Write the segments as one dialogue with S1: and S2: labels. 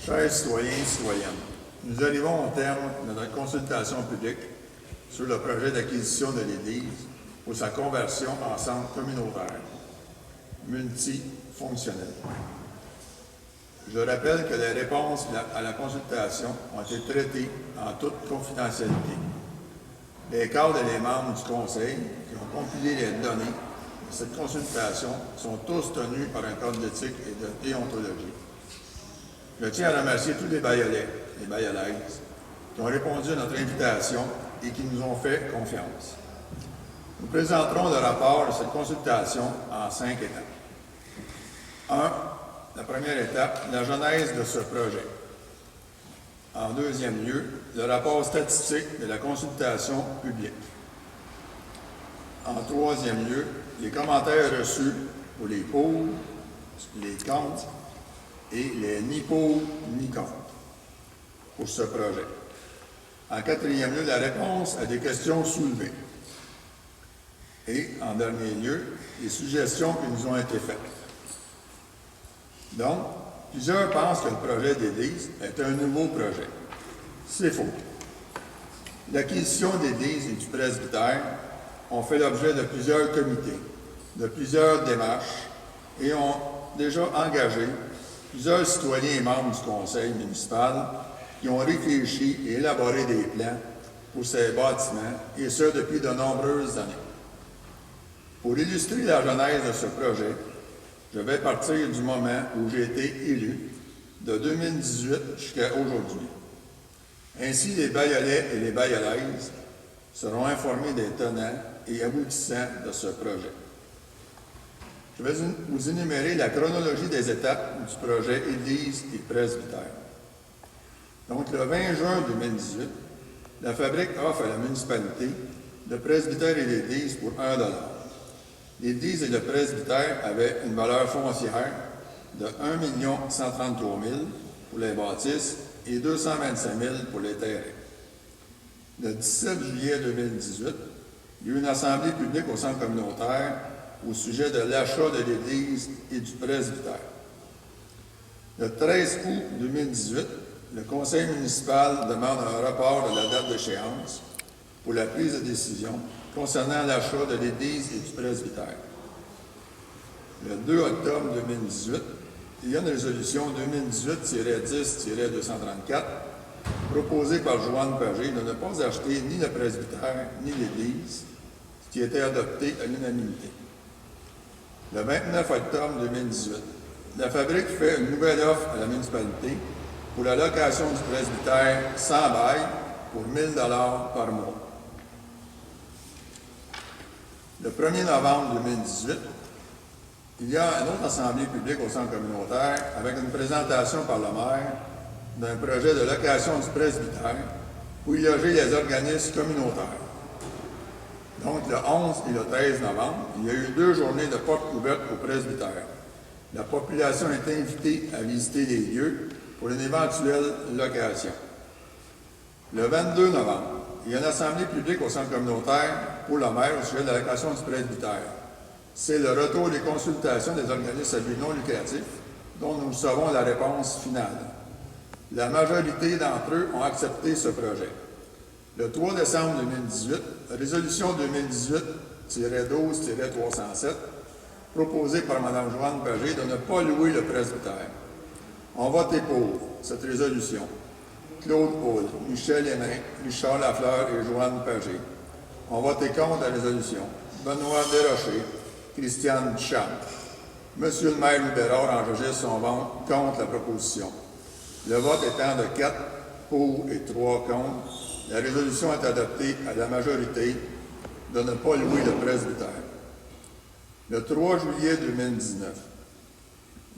S1: Chers citoyens et citoyennes, nous arrivons au terme de notre consultation publique sur le projet d'acquisition de l'Église pour sa conversion en centre communautaire multifonctionnel. Je rappelle que les réponses à la consultation ont été traitées en toute confidentialité. Les cadres et les membres du Conseil qui ont compilé les données de cette consultation sont tous tenus par un code d'éthique et de déontologie. Je tiens à remercier tous les Baïolais et Baïolaises qui ont répondu à notre invitation et qui nous ont fait confiance. Nous présenterons le rapport de cette consultation en 5 étapes. 1. La première étape, la genèse de ce projet. En deuxième lieu, le rapport statistique de la consultation publique. En troisième lieu, les commentaires reçus pour les pour, les contre et les ni pour ni contre pour ce projet. En quatrième lieu, la réponse à des questions soulevées. Et en dernier lieu, les suggestions qui nous ont été faites. Donc, plusieurs pensent que le projet d'Église est un nouveau projet. C'est faux. L'acquisition d'Église et du presbytère ont fait l'objet de plusieurs comités, de plusieurs démarches et ont déjà engagé plusieurs citoyens et membres du conseil municipal qui ont réfléchi et élaboré des plans pour ces bâtiments, et ce depuis de nombreuses années. Pour illustrer la genèse de ce projet, je vais partir du moment où j'ai été élu, de 2018 jusqu'à aujourd'hui. Ainsi, les Baïolais et les Baïolaises seront informés des tenants et aboutissants de ce projet. Je vais vous énumérer la chronologie des étapes du projet Église et presbytère. Donc, le 20 juin 2018, la fabrique offre à la municipalité le presbytère et l'Église pour 1 $. L'Église et le presbytère avaient une valeur foncière de 1 133 000 pour les bâtisses et 225 000 pour les terrains. Le 17 juillet 2018, il y a eu une assemblée publique au centre communautaire au sujet de l'achat de l'Église et du presbytère. Le 13 août 2018, le conseil municipal demande un report de la date d'échéance pour la prise de décision concernant l'achat de l'Église et du presbytère. Le 2 octobre 2018, il y a une résolution 2018-10-234 proposée par Joanne Pagé de ne pas acheter ni le presbytère ni l'Église, ce qui était adopté à l'unanimité. Le 29 octobre 2018, la fabrique fait une nouvelle offre à la municipalité pour la location du presbytère sans bail pour 1 000 $ par mois. Le 1er novembre 2018, il y a une autre assemblée publique au centre communautaire avec une présentation par le maire d'un projet de location du presbytère pour y loger les organismes communautaires. Donc, le 11 et le 13 novembre, il y a eu 2 journées de portes ouvertes au presbytère. La population est invitée à visiter les lieux pour une éventuelle location. Le 22 novembre, il y a une assemblée publique au centre communautaire pour le maire au sujet de la location du presbytère. C'est le retour des consultations des organismes à but non lucratif dont nous savons la réponse finale. La majorité d'entre eux ont accepté ce projet. Le 3 décembre 2018, résolution 2018-12-307, proposée par Mme Joanne Pagé de ne pas louer le presbytère. On voté pour cette résolution. Claude Hull, Michel Hénin, Richard Lafleur et Joanne Pagé. On voté contre la résolution. Benoît Desrochers, Christiane Duchamp. Monsieur le maire Louis Bérard enregistre son vote contre la proposition. Le vote étant de 4 pour et 3 contre, la résolution est adoptée à la majorité de ne pas louer le presbytère. Le 3 juillet 2019,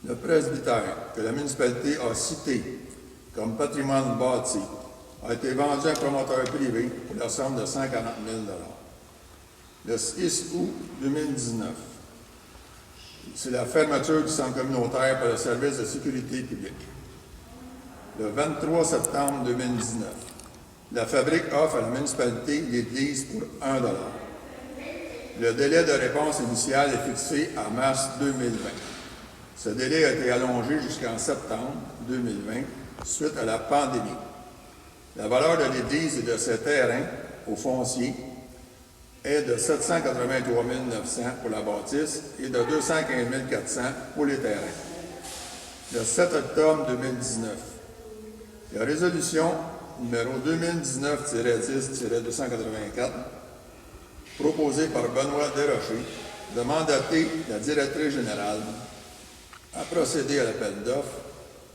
S1: le presbytère que la municipalité a cité comme patrimoine bâti a été vendu à un promoteur privé pour la somme de 140 000 $. Le 6 août 2019, c'est la fermeture du centre communautaire par le service de sécurité publique. Le 23 septembre 2019, la fabrique offre à la municipalité l'Église pour 1 $. Le délai de réponse initiale est fixé à mars 2020. Ce délai a été allongé jusqu'en septembre 2020 suite à la pandémie. La valeur de l'église et de ses terrains au foncier est de 783 900 pour la bâtisse et de 215 400 pour les terrains. Le 7 octobre 2019, la résolution numéro 2019-10-284, proposée par Benoît Desrochers, de mandater la directrice générale à procéder à l'appel d'offres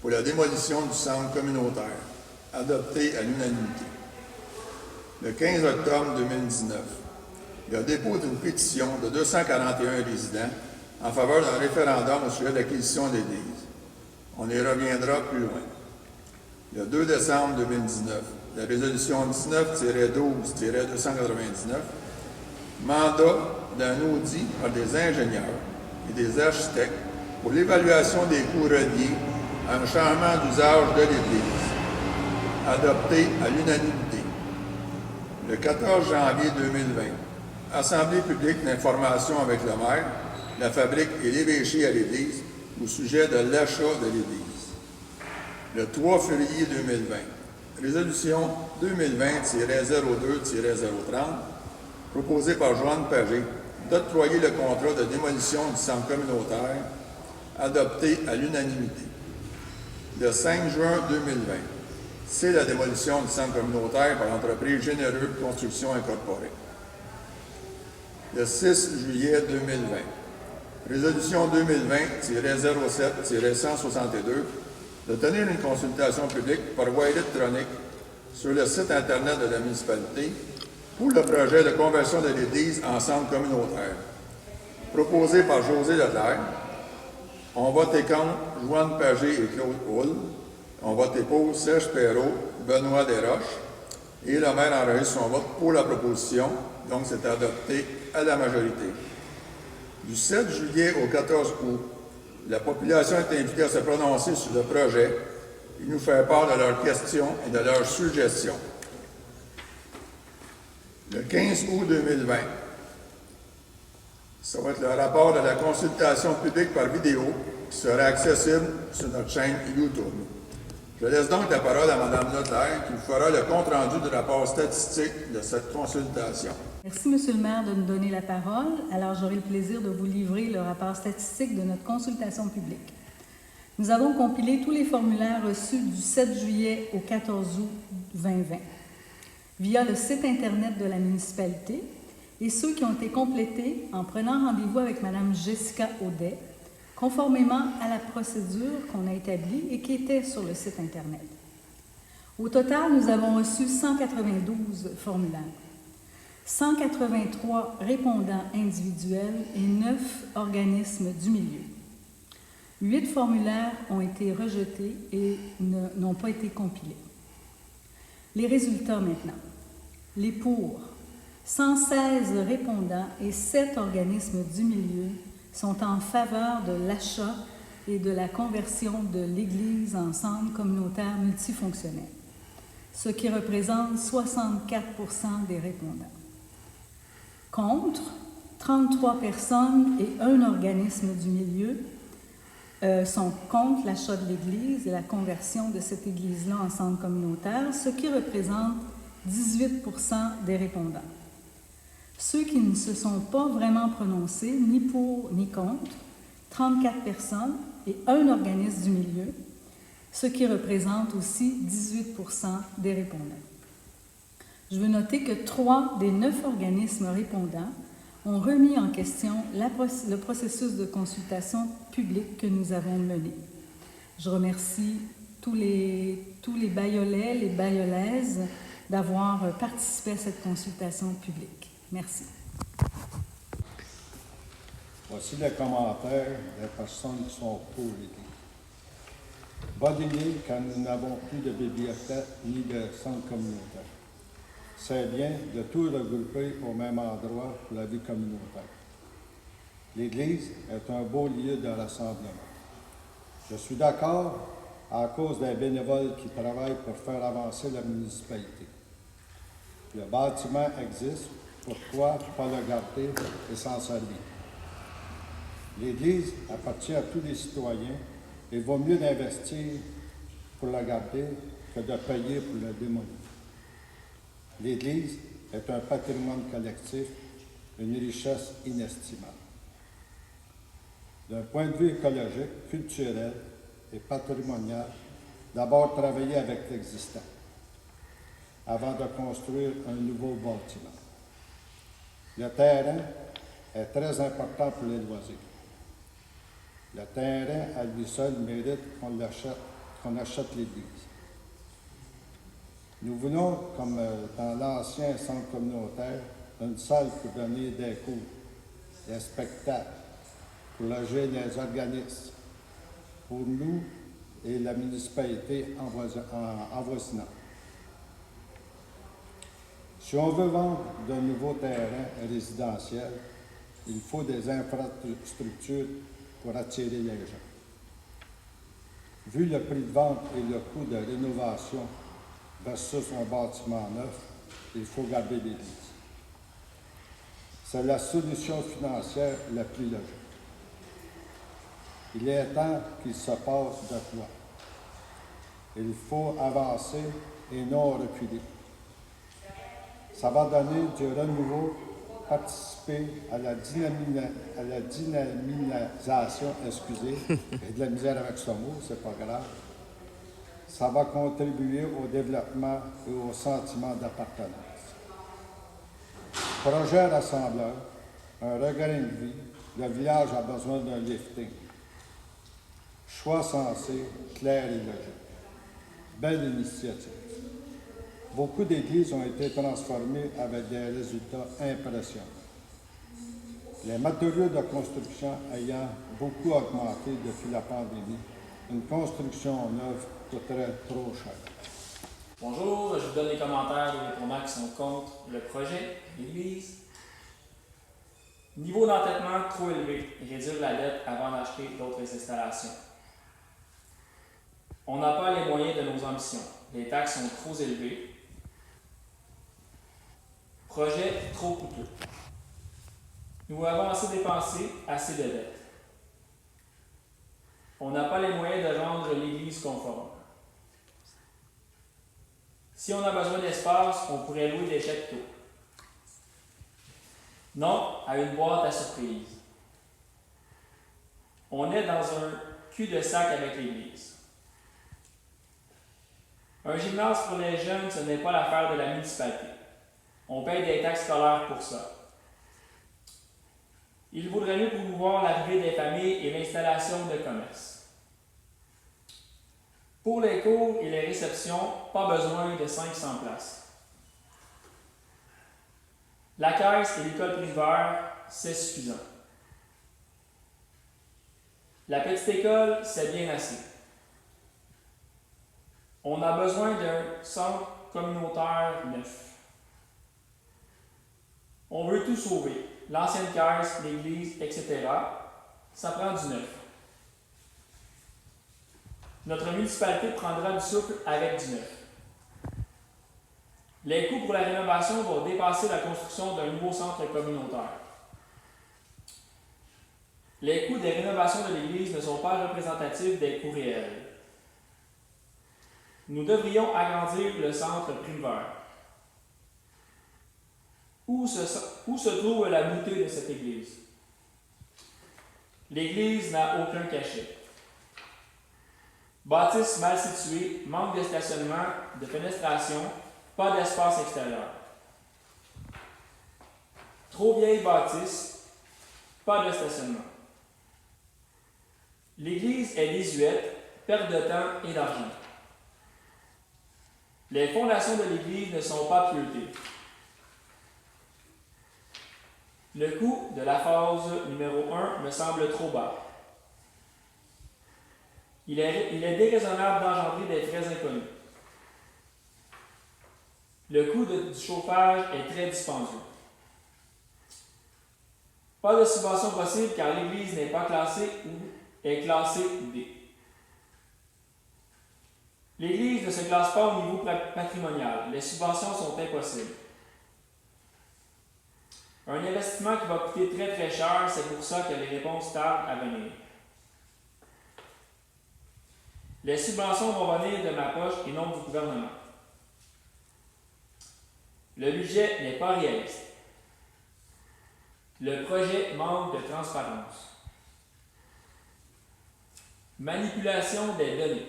S1: pour la démolition du centre communautaire, adopté à l'unanimité. Le 15 octobre 2019, le dépôt d'une pétition de 241 résidents en faveur d'un référendum au sujet de l'acquisition de l'église. On y reviendra plus loin. Le 2 décembre 2019, la résolution 19-12-299, mandat d'un audit par des ingénieurs et des architectes pour l'évaluation des coûts reliés à un changement d'usage de l'église, adopté à l'unanimité. Le 14 janvier 2020, Assemblée publique d'information avec le maire, la fabrique et l'évêché à l'église au sujet de l'achat de l'église. Le 3 février 2020, résolution 2020-02-030, proposée par Joanne Pagé, d'octroyer le contrat de démolition du centre communautaire, adopté à l'unanimité. Le 5 juin 2020, c'est la démolition du centre communautaire par l'entreprise Généreux Construction Incorporée. Le 6 juillet 2020, résolution 2020-07-162, de tenir une consultation publique par voie électronique sur le site Internet de la municipalité pour le projet de conversion de l'église en centre communautaire. Proposé par José Leclerc, ont voté contre Joanne Pagé et Claude Hull, ont voté pour Serge Perrault, Benoît Desroches, et le maire enregistre son vote pour la proposition, donc c'est adopté à la majorité. Du 7 juillet au 14 août, la population est invitée à se prononcer sur le projet et nous faire part de leurs questions et de leurs suggestions. Le 15 août 2020, ça va être le rapport de la consultation publique par vidéo qui sera accessible sur notre chaîne YouTube. Je laisse donc la parole à Mme Leclerc qui vous fera le compte-rendu du rapport statistique de cette consultation.
S2: Merci, M. le maire, de nous donner la parole. Alors, j'aurai le plaisir de vous livrer le rapport statistique de notre consultation publique. Nous avons compilé tous les formulaires reçus du 7 juillet au 14 août 2020 via le site Internet de la municipalité et ceux qui ont été complétés en prenant rendez-vous avec Mme Jessica Audet, conformément à la procédure qu'on a établie et qui était sur le site Internet. Au total, nous avons reçu 192 formulaires, 183 répondants individuels et 9 organismes du milieu. 8 formulaires ont été rejetés et n'ont pas été compilés. Les résultats maintenant. Les pour, 116 répondants et 7 organismes du milieu sont en faveur de l'achat et de la conversion de l'Église en centre communautaire multifonctionnel, ce qui représente 64% des répondants. Contre, 33 personnes et un organisme du milieu sont contre l'achat de l'Église et la conversion de cette Église-là en centre communautaire, ce qui représente 18% des répondants. Ceux qui ne se sont pas vraiment prononcés, ni pour ni contre, 34 personnes et un organisme du milieu, ce qui représente aussi 18% des répondants. Je veux noter que 3 des 9 organismes répondants ont remis en question le processus de consultation publique que nous avons mené. Je remercie tous les Baïolais, les Baïolaises d'avoir participé à cette consultation publique. Merci.
S3: Voici les commentaires des personnes qui sont pour l'Église. Bonne idée quand nous n'avons plus de bibliothèque ni de centre communautaire. C'est bien de tout regrouper au même endroit pour la vie communautaire. L'Église est un beau lieu de rassemblement. Je suis d'accord à cause des bénévoles qui travaillent pour faire avancer la municipalité. Le bâtiment existe, pourquoi pas le garder et s'en servir? L'Église appartient à tous les citoyens et vaut mieux d'investir pour la garder que de payer pour la démolir. L'Église est un patrimoine collectif, une richesse inestimable. D'un point de vue écologique, culturel et patrimonial, d'abord travailler avec l'existant avant de construire un nouveau bâtiment. Le terrain est très important pour les loisirs. Le terrain, à lui seul, mérite qu'on achète l'église. Nous voulons, comme dans l'ancien centre communautaire, une salle pour donner des cours, des spectacles, pour loger les organismes, pour nous et la municipalité avoisinante. Si on veut vendre de nouveaux terrains résidentiels, il faut des infrastructures pour attirer les gens. Vu le prix de vente et le coût de rénovation versus un bâtiment neuf, il faut garder l'église. C'est la solution financière la plus logique. Il est temps qu'il se passe de quoi. Il faut avancer et non reculer. Ça va donner du renouveau, participer à la dynamisation, et de la misère avec ce mot, c'est pas grave. Ça va contribuer au développement et au sentiment d'appartenance. Projet rassembleur, un regain de vie, le village a besoin d'un lifting. Choix sensé, clair et logique. Belle initiative. Beaucoup d'églises ont été transformées avec des résultats impressionnants. Les matériaux de construction ayant beaucoup augmenté depuis la pandémie, une construction neuve coûterait trop cher.
S4: Bonjour, je vous donne les commentaires des répondants qui sont contre le projet d'église. Niveau d'entêtement trop élevé, réduire la dette avant d'acheter d'autres installations. On n'a pas les moyens de nos ambitions. Les taxes sont trop élevées. Projet trop coûteux. Nous avons assez dépensé, assez de dettes. On n'a pas les moyens de rendre l'Église conforme. Si on a besoin d'espace, on pourrait louer des chapiteaux. Non à une boîte à surprise. On est dans un cul-de-sac avec l'Église. Un gymnase pour les jeunes, ce n'est pas l'affaire de la municipalité. On paye des taxes scolaires pour ça. Il vaudrait mieux promouvoir l'arrivée des familles et l'installation de commerces. Pour les cours et les réceptions, pas besoin de 500 places. La caisse et l'école primaire, c'est suffisant. La petite école, c'est bien assez. On a besoin d'un centre communautaire neuf. On veut tout sauver, l'ancienne caisse, l'église, etc. Ça prend du neuf. Notre municipalité prendra du souffle avec du neuf. Les coûts pour la rénovation vont dépasser la construction d'un nouveau centre communautaire. Les coûts des rénovations de l'église ne sont pas représentatifs des coûts réels. Nous devrions agrandir le centre primaire. Où se trouve la beauté de cette église? L'église n'a aucun cachet. Bâtisse mal située, manque de stationnement, de fenestration, pas d'espace extérieur. Trop vieille bâtisse, pas de stationnement. L'église est désuète, perte de temps et d'argent. Les fondations de l'église ne sont pas pieutés. Le coût de la phase numéro 1 me semble trop bas. Il est déraisonnable d'engendrer des frais inconnus. Le coût du chauffage est très dispendieux. Pas de subvention possible car l'église n'est pas classée ou est classée D. L'église ne se classe pas au niveau patrimonial. Les subventions sont impossibles. Un investissement qui va coûter très très cher, c'est pour ça que les réponses tardent à venir. Les subventions vont venir de ma poche et non du gouvernement. Le budget n'est pas réaliste. Le projet manque de transparence. Manipulation des données.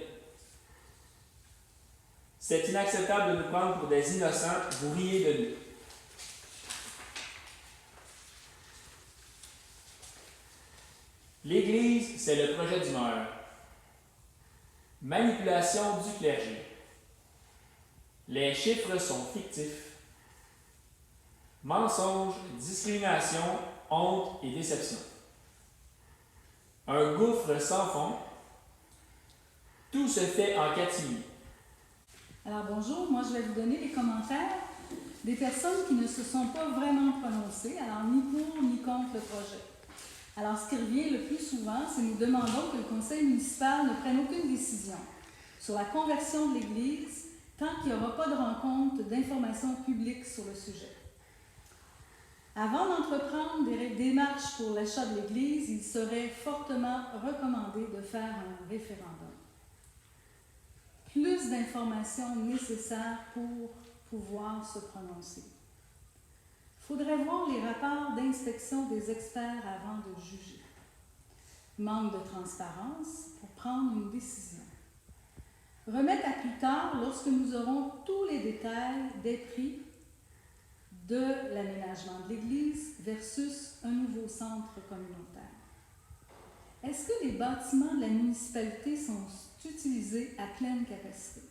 S4: C'est inacceptable de nous prendre pour des innocents, vous riez de nous. L'Église, c'est le projet du maire. Manipulation du clergé. Les chiffres sont fictifs. Mensonges, discrimination, honte et déception. Un gouffre sans fond. Tout se fait en catimini.
S2: Alors bonjour, moi je vais vous donner les commentaires des personnes qui ne se sont pas vraiment prononcées, alors ni pour ni contre le projet. Alors ce qui revient le plus souvent, c'est nous demandons que le conseil municipal ne prenne aucune décision sur la conversion de l'Église tant qu'il n'y aura pas de rencontre d'information publique sur le sujet. Avant d'entreprendre des démarches pour l'achat de l'Église, il serait fortement recommandé de faire un référendum. Plus d'informations nécessaires pour pouvoir se prononcer. Il faudrait voir les rapports d'inspection des experts avant de juger. Manque de transparence pour prendre une décision. Remettre à plus tard lorsque nous aurons tous les détails des prix de l'aménagement de l'Église versus un nouveau centre communautaire. Est-ce que les bâtiments de la municipalité sont utilisés à pleine capacité?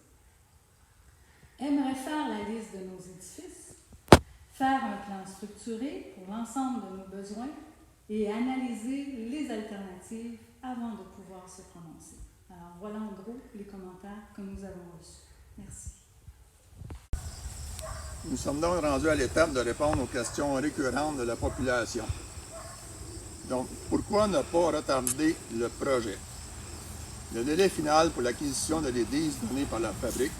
S2: Aimerait faire la liste de nos édifices, faire un plan structuré pour l'ensemble de nos besoins et analyser les alternatives avant de pouvoir se prononcer. Alors voilà en gros les commentaires que nous avons reçus. Merci.
S1: Nous sommes donc rendus à l'étape de répondre aux questions récurrentes de la population. Donc, pourquoi ne pas retarder le projet? Le délai final pour l'acquisition de l'Église donné par la fabrique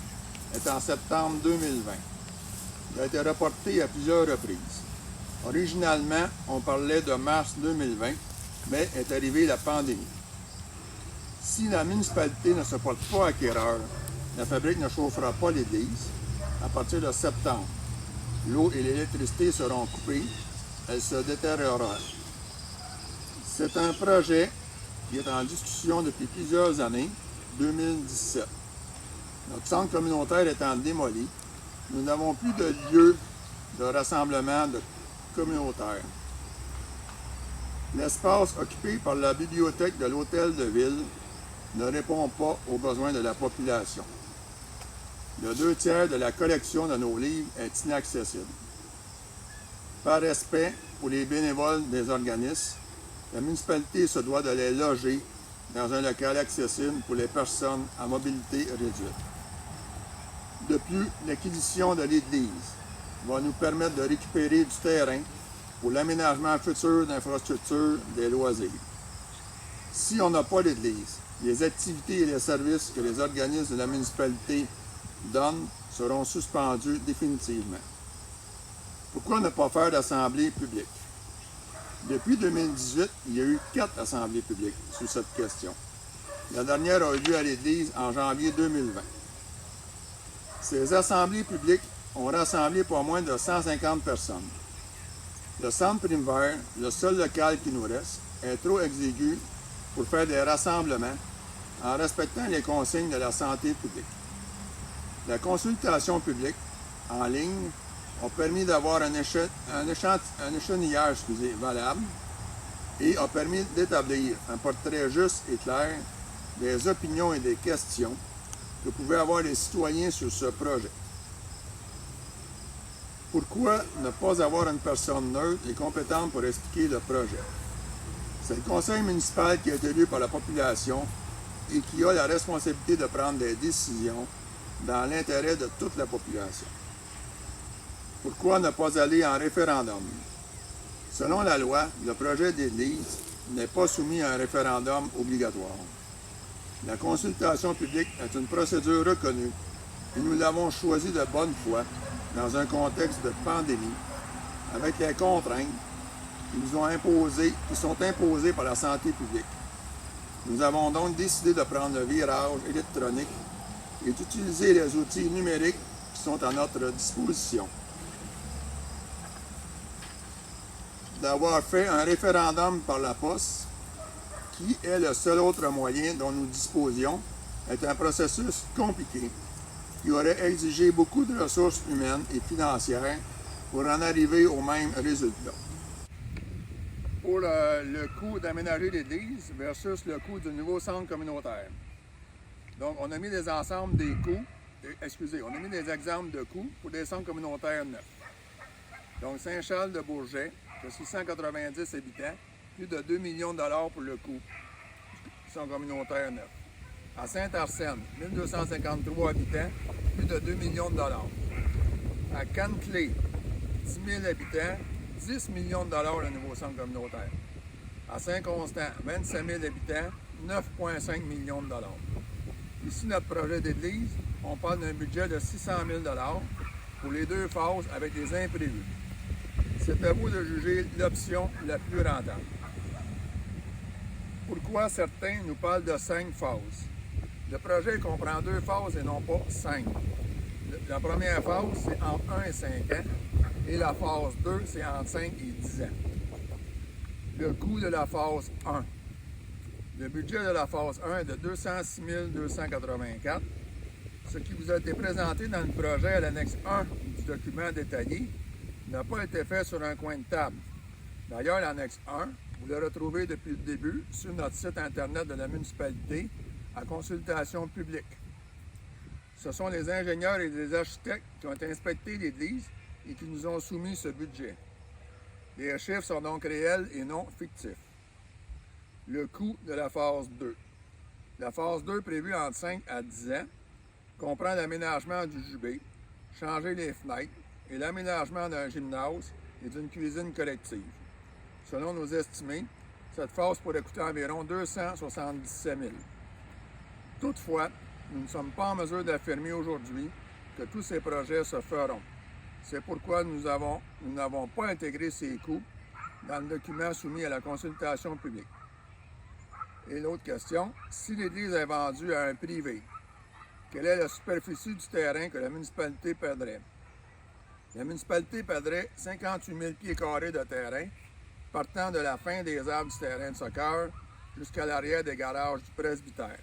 S1: est en septembre 2020. Il a été reporté à plusieurs reprises. Originalement, on parlait de mars 2020, mais est arrivée la pandémie. Si la municipalité ne se porte pas acquéreur, la fabrique ne chauffera pas l'Église. À partir de septembre, l'eau et l'électricité seront coupées, elle se détériorera. C'est un projet qui est en discussion depuis plusieurs années, 2017. Notre centre communautaire étant démoli, nous n'avons plus de lieu de rassemblement communautaire. L'espace occupé par la bibliothèque de l'hôtel de ville ne répond pas aux besoins de la population. Le 2/3 de la collection de nos livres est inaccessible. Par respect pour les bénévoles des organismes, la municipalité se doit de les loger dans un local accessible pour les personnes à mobilité réduite. De plus, l'acquisition de l'Église va nous permettre de récupérer du terrain pour l'aménagement futur d'infrastructures des loisirs. Si on n'a pas l'Église, les activités et les services que les organismes de la municipalité donnent seront suspendus définitivement. Pourquoi ne pas faire d'assemblée publique? Depuis 2018, il y a eu 4 assemblées publiques sur cette question. La dernière a eu lieu à l'Église en janvier 2020. Ces assemblées publiques ont rassemblé pas moins de 150 personnes. Le centre Primevère, le seul local qui nous reste, est trop exigu pour faire des rassemblements en respectant les consignes de la santé publique. La consultation publique en ligne a permis d'avoir un échantillage valable et a permis d'établir un portrait juste et clair des opinions et des questions que pouvaient avoir les citoyens sur ce projet. Pourquoi ne pas avoir une personne neutre et compétente pour expliquer le projet? C'est le conseil municipal qui est élu par la population et qui a la responsabilité de prendre des décisions dans l'intérêt de toute la population. Pourquoi ne pas aller en référendum? Selon la loi, le projet d'église n'est pas soumis à un référendum obligatoire. La consultation publique est une procédure reconnue et nous l'avons choisie de bonne foi dans un contexte de pandémie avec les contraintes qui sont imposées par la santé publique. Nous avons donc décidé de prendre le virage électronique et d'utiliser les outils numériques qui sont à notre disposition. D'avoir fait un référendum par la poste, qui est le seul autre moyen dont nous disposions, est un processus compliqué qui aurait exigé beaucoup de ressources humaines et financières pour en arriver au même résultat. Pour le coût d'aménager l'église versus le coût du nouveau centre communautaire. Donc, on a mis des ensembles des coûts, on a mis des exemples de coûts pour des centres communautaires neufs. Donc, Saint-Charles-de-Bourget, de 690 habitants, plus de 2 millions de dollars pour le coût du centre communautaire neuf. À Saint-Arsène, 1253 habitants, plus de 2 millions de dollars. À Caneclé, 10 000 habitants, 10 millions de dollars le nouveau centre communautaire. À Saint-Constant, 27 000 habitants, 9,5 millions de dollars. Ici, notre projet d'église, on parle d'un budget de 600 000 dollars pour les 2 phases avec des imprévus. C'est à vous de juger l'option la plus rentable. Pourquoi certains nous parlent de 5 phases? Le projet comprend 2 phases et non pas 5. La première phase, c'est entre 1 et 5 ans, et la phase 2, c'est entre 5 et 10 ans. Le coût de la phase 1. Le budget de la phase 1 est de 206 284. Ce qui vous a été présenté dans le projet à l'annexe 1 du document détaillé n'a pas été fait sur un coin de table. D'ailleurs, l'annexe 1, vous le retrouvez depuis le début sur notre site Internet de la municipalité à consultation publique. Ce sont les ingénieurs et les architectes qui ont inspecté l'église et qui nous ont soumis ce budget. Les chiffres sont donc réels et non fictifs. Le coût de la phase 2. La phase 2, prévue entre 5 à 10 ans, comprend l'aménagement du jubé, changer les fenêtres et l'aménagement d'un gymnase et d'une cuisine collective. Selon nos estimés, cette phase pourrait coûter environ 277 000. Toutefois, nous ne sommes pas en mesure d'affirmer aujourd'hui que tous ces projets se feront. C'est pourquoi nous n'avons pas intégré ces coûts dans le document soumis à la consultation publique. Et l'autre question, si l'église est vendue à un privé, quelle est la superficie du terrain que la municipalité perdrait? La municipalité perdrait 58 000 pieds carrés de terrain, partant de la fin des arbres du terrain de soccer jusqu'à l'arrière des garages du presbytère.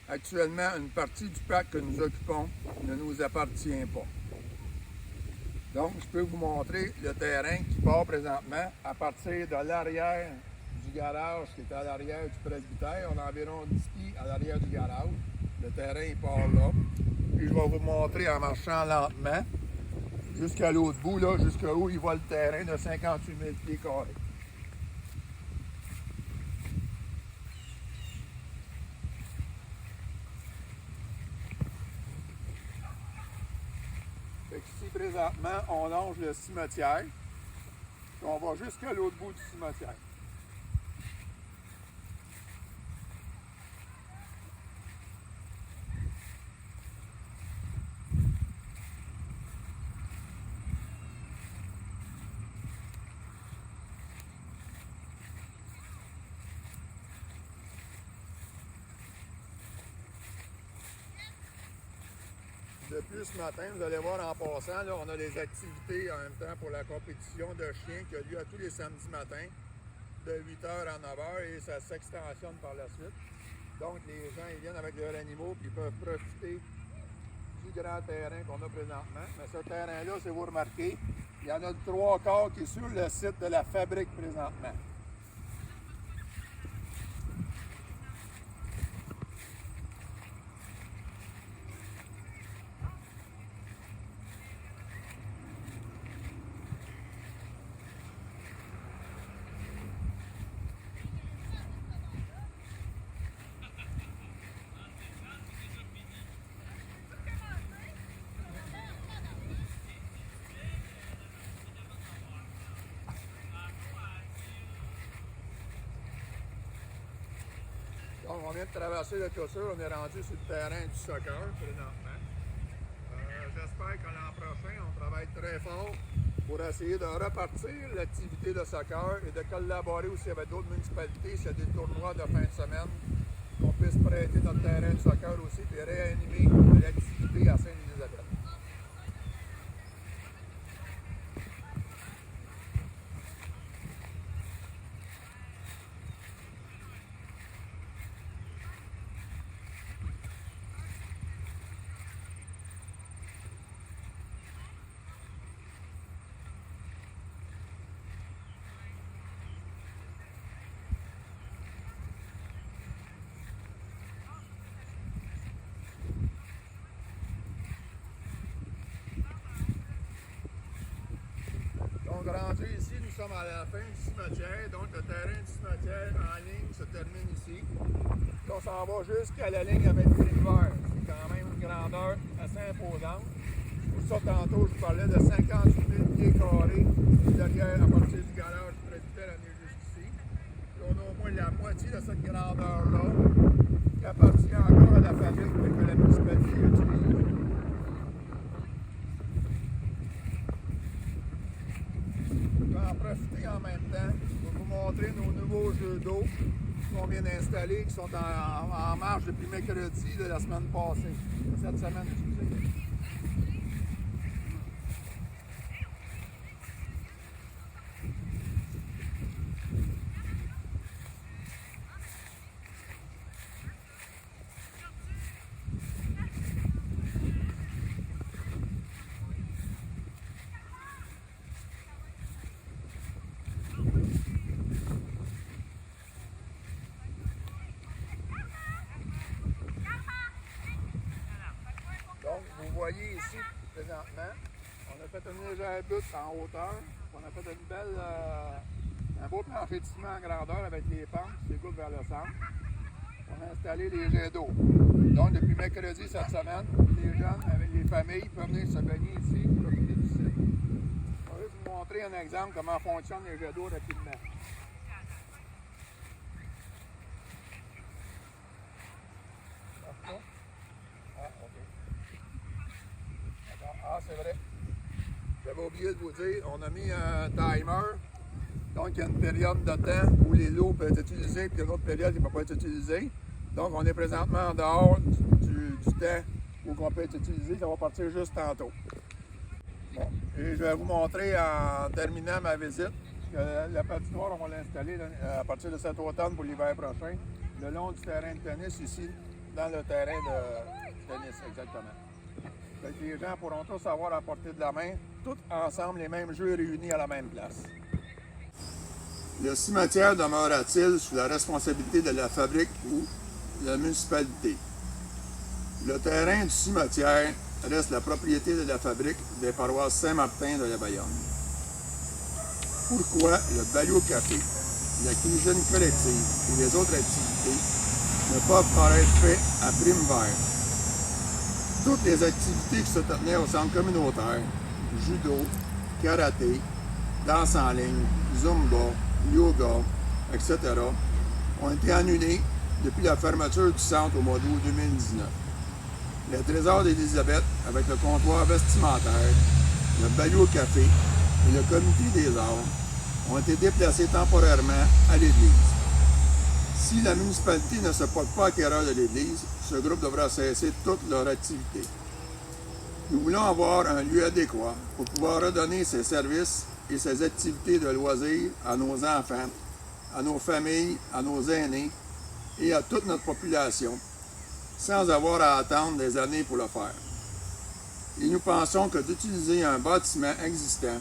S1: Actuellement, une partie du parc que nous occupons ne nous appartient pas. Donc, je peux vous montrer le terrain qui part présentement à partir de l'arrière du garage qui est à l'arrière du presbytère. On a environ 10 pieds à l'arrière du garage. Le terrain il part là. Puis je vais vous montrer en marchant lentement jusqu'à l'autre bout, là, jusqu'à où il va le terrain de 58 000 pieds carrés. Ici, présentement, on longe le cimetière. Puis on va jusqu'à l'autre bout du cimetière. De plus, ce matin, vous allez voir en passant, là, on a des activités en même temps pour la compétition de chiens qui a lieu à tous les samedis matins, de 8h à 9h, et ça s'extensionne par la suite. Donc, les gens ils viennent avec leurs animaux et ils peuvent profiter du grand terrain qu'on a présentement. Mais ce terrain-là, si vous remarquez, il y en a le 3/4 qui est sur le site de la fabrique présentement. Donc, on vient de traverser la clôture, on est rendu sur le terrain du soccer présentement. J'espère j'espère que l'an prochain, on travaille très fort pour essayer de repartir l'activité de soccer et de collaborer aussi avec d'autres municipalités s'il y a des tournois de fin de semaine, qu'on puisse prêter notre terrain de soccer aussi et réanimer l'activité à Sainte-Élisabeth. Donc, rendu ici, nous sommes à la fin du cimetière. Donc, le terrain du cimetière en ligne se termine ici. Puis on s'en va jusqu'à la ligne avec l'hiver. C'est quand même une grandeur assez imposante. Pour ça, tantôt, je vous parlais de 58 000 pieds carrés derrière, à partir du garage du presbytère à venir jusqu'ici. Puis on a au moins la moitié de cette grandeur-là qui appartient encore à la fabrique que la municipalité utilise. Je vais en profiter en même temps pour vous montrer nos nouveaux jeux d'eau qu'on vient d'installer, qui sont en marche depuis mercredi de la semaine passée. Cette semaine, excusez. Donc, vous voyez ici, présentement, on a fait une légère butte en hauteur. On a fait une belle, un beau plancher de ciment en grandeur avec les pentes qui découlent vers le centre. On a installé les jets d'eau. Donc, depuis mercredi cette semaine, les jeunes avec les familles peuvent venir se baigner ici pour profiter du site. Je vais juste vous montrer un exemple comment fonctionnent les jets d'eau rapidement. Ah, c'est vrai. J'avais oublié de vous dire, on a mis un timer. Donc, il y a une période de temps où les lots peuvent être utilisés, puis il y a une autre période qui ne peut pas être utilisée. Donc, on est présentement en dehors du temps où on peut être utilisé. Ça va partir juste tantôt. Bon. Et je vais vous montrer en terminant ma visite que la patinoire, on va l'installer à partir de cet automne pour l'hiver prochain, le long du terrain de tennis, ici, dans le terrain de tennis, exactement. Donc, les gens pourront tous avoir à portée de la main, tous ensemble, les mêmes jeux réunis à la même place. Le cimetière demeurera-t-il sous la responsabilité de la fabrique ou de la municipalité? Le terrain du cimetière reste la propriété de la fabrique des paroisses Saint-Martin de la Bayonne. Pourquoi le Bayou Café, la cuisine collective et les autres activités ne peuvent pas être faites à prime vert? Toutes les activités qui se tenaient au centre communautaire, judo, karaté, danse en ligne, zumba, yoga, etc., ont été annulées depuis la fermeture du centre au mois d'août 2019. Le Trésor d'Élisabeth, avec le comptoir vestimentaire, le Bayou Café et le Comité des arts, ont été déplacés temporairement à l'église. Si la municipalité ne se porte pas acquéreur de l'église, ce groupe devra cesser toute leur activité. Nous voulons avoir un lieu adéquat pour pouvoir redonner ses services et ses activités de loisirs à nos enfants, à nos familles, à nos aînés et à toute notre population, sans avoir à attendre des années pour le faire. Et nous pensons que d'utiliser un bâtiment existant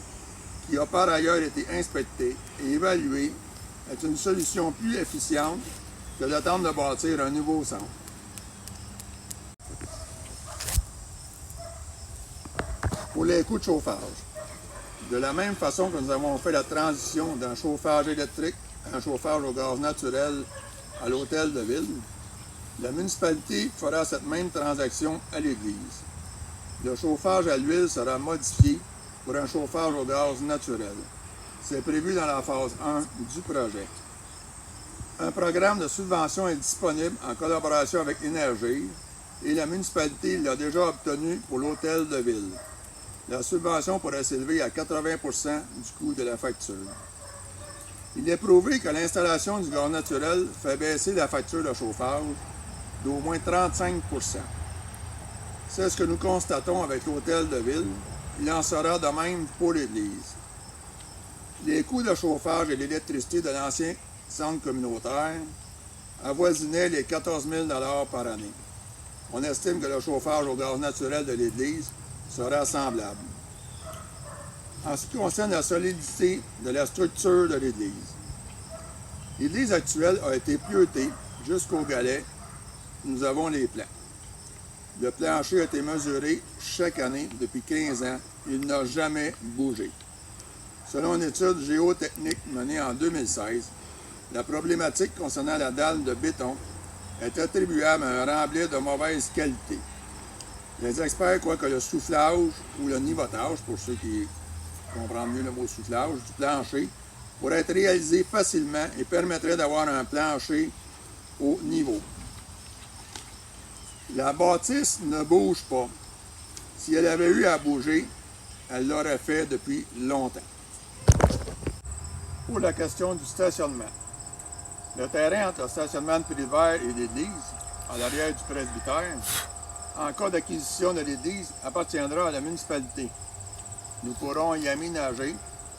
S1: qui a par ailleurs été inspecté et évalué est une solution plus efficiente que d'attendre de bâtir un nouveau centre. Pour les coûts de chauffage, de la même façon que nous avons fait la transition d'un chauffage électrique à un chauffage au gaz naturel à l'hôtel de ville, la municipalité fera cette même transaction à l'église. Le chauffage à l'huile sera modifié pour un chauffage au gaz naturel. C'est prévu dans la phase 1 du projet. Un programme de subvention est disponible en collaboration avec Énergir et la municipalité l'a déjà obtenu pour l'hôtel de ville. La subvention pourrait s'élever à 80 du coût de la facture. Il est prouvé que l'installation du gaz naturel fait baisser la facture de chauffage d'au moins 35 %. C'est ce que nous constatons avec l'hôtel de ville. Il en sera de même pour l'église. Les coûts de chauffage et d'électricité de l'ancien centre communautaire avoisinaient les 14 000 $ par année. On estime que le chauffage au gaz naturel de l'église sera semblable. En ce qui concerne la solidité de la structure de l'église, l'église actuelle a été pieuetée jusqu'au galet. Nous avons les plans. Le plancher a été mesuré chaque année depuis 15 ans. Il n'a jamais bougé. Selon une étude géotechnique menée en 2016, la problématique concernant la dalle de béton est attribuable à un remblai de mauvaise qualité. Les experts croient que le soufflage ou le niveautage, pour ceux qui comprennent mieux le mot soufflage, du plancher, pourrait être réalisé facilement et permettrait d'avoir un plancher au niveau. La bâtisse ne bouge pas. Si elle avait eu à bouger, elle l'aurait fait depuis longtemps. Pour la question du stationnement, le terrain entre le stationnement de Privert et l'église, à l'arrière du presbytère, en cas d'acquisition de l'église, appartiendra à la municipalité. Nous pourrons y aménager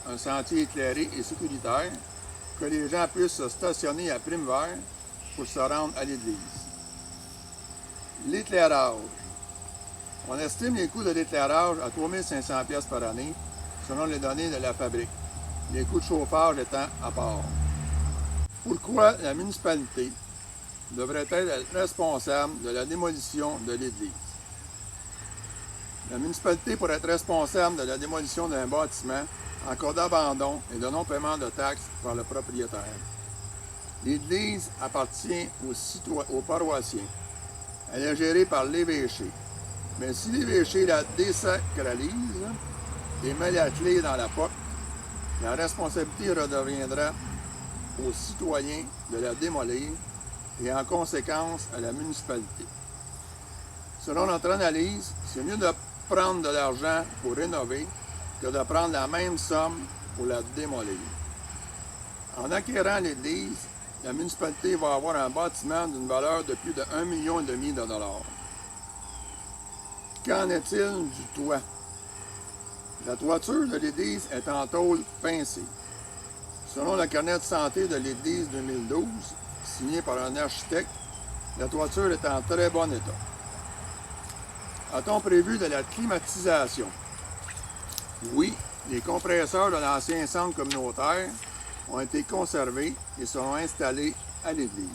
S1: un sentier éclairé et sécuritaire, que les gens puissent se stationner à Prime-Vert pour se rendre à l'église. L'éclairage. On estime les coûts de l'éclairage à 3 500 $ par année, selon les données de la fabrique, les coûts de chauffage étant à part. Pourquoi la municipalité devrait être responsable de la démolition de l'église? La municipalité pourrait être responsable de la démolition d'un bâtiment en cas d'abandon et de non-paiement de taxes par le propriétaire. L'église appartient aux paroissiens. Elle est gérée par l'évêché. Mais si l'évêché la désacralise et met la clé dans la porte, la responsabilité redeviendra aux citoyens de la démolir et en conséquence à la municipalité. Selon notre analyse, c'est mieux de prendre de l'argent pour rénover que de prendre la même somme pour la démolir. En acquérant l'église, la municipalité va avoir un bâtiment d'une valeur de plus de 1,5 million de dollars. Qu'en est-il du toit? La toiture de l'église est en tôle pincée. Selon le carnet de santé de l'église 2012, signé par un architecte, la toiture est en très bon état. A-t-on prévu de la climatisation? Oui, les compresseurs de l'ancien centre communautaire ont été conservés et seront installés à l'église.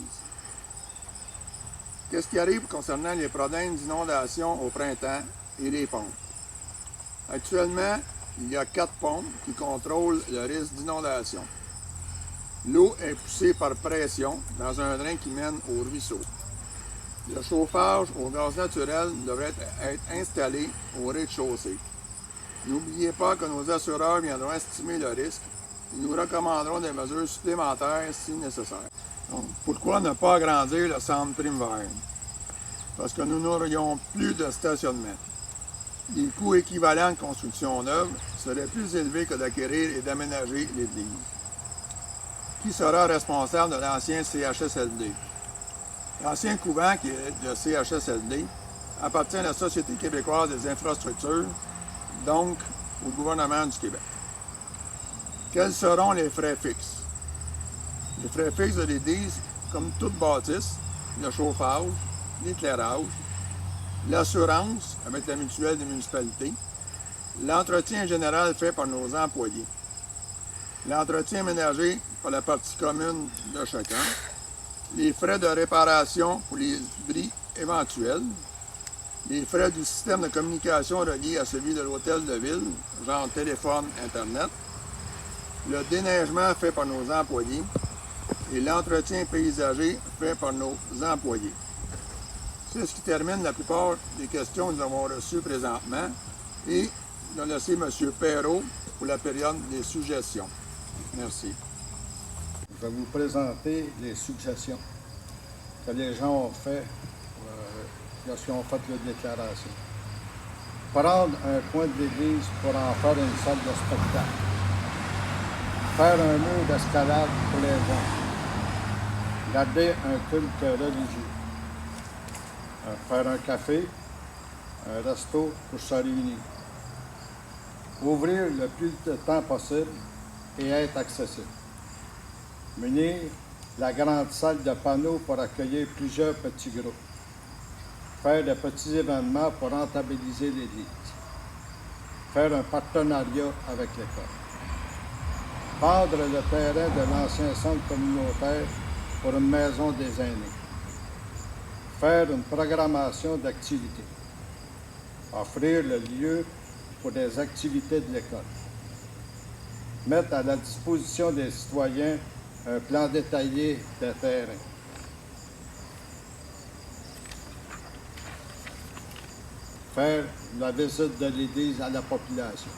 S1: Qu'est-ce qui arrive concernant les problèmes d'inondation au printemps et les pompes? Actuellement, il y a 4 pompes qui contrôlent le risque d'inondation. L'eau est poussée par pression dans un drain qui mène au ruisseau. Le chauffage au gaz naturel devrait être installé au rez-de-chaussée. N'oubliez pas que nos assureurs viendront estimer le risque et nous recommanderons des mesures supplémentaires si nécessaire. Donc, pourquoi ne pas agrandir le centre Prime-Vert? Parce que nous n'aurions plus de stationnement. Les coûts équivalents de construction neuve seraient plus élevés que d'acquérir et d'aménager l'église. Qui sera responsable de l'ancien CHSLD? L'ancien couvent, qui est le CHSLD, appartient à la Société québécoise des infrastructures, donc au gouvernement du Québec. Quels seront les frais fixes? Les frais fixes de l'église, comme toute bâtisse, le chauffage, l'éclairage, l'assurance avec la mutuelle des municipalités, l'entretien général fait par nos employés, l'entretien ménager par la partie commune de chacun, les frais de réparation pour les bris éventuels, les frais du système de communication relié à celui de l'hôtel de ville, genre téléphone, Internet, le déneigement fait par nos employés et l'entretien paysager fait par nos employés. C'est ce qui termine la plupart des questions que nous avons reçues présentement et je vais laisser M. Perrault pour la période des suggestions. Merci.
S3: Je vais vous présenter les suggestions que les gens ont faites pour lorsqu'ils ont fait leur déclaration. Prendre un coin de l'église pour en faire une salle de spectacle. Faire un mur d'escalade pour les gens. Garder un culte religieux. Faire un café, un resto pour se réunir. Ouvrir le plus de temps possible et être accessible. Munir la grande salle de panneaux pour accueillir plusieurs petits groupes. Faire de petits événements pour rentabiliser l'Église. Faire un partenariat avec l'école. Prendre le terrain de l'ancien centre communautaire pour une maison des aînés. Faire une programmation d'activités. Offrir le lieu pour des activités de l'école. Mettre à la disposition des citoyens un plan détaillé de terrain. Faire la visite de l'Église à la population.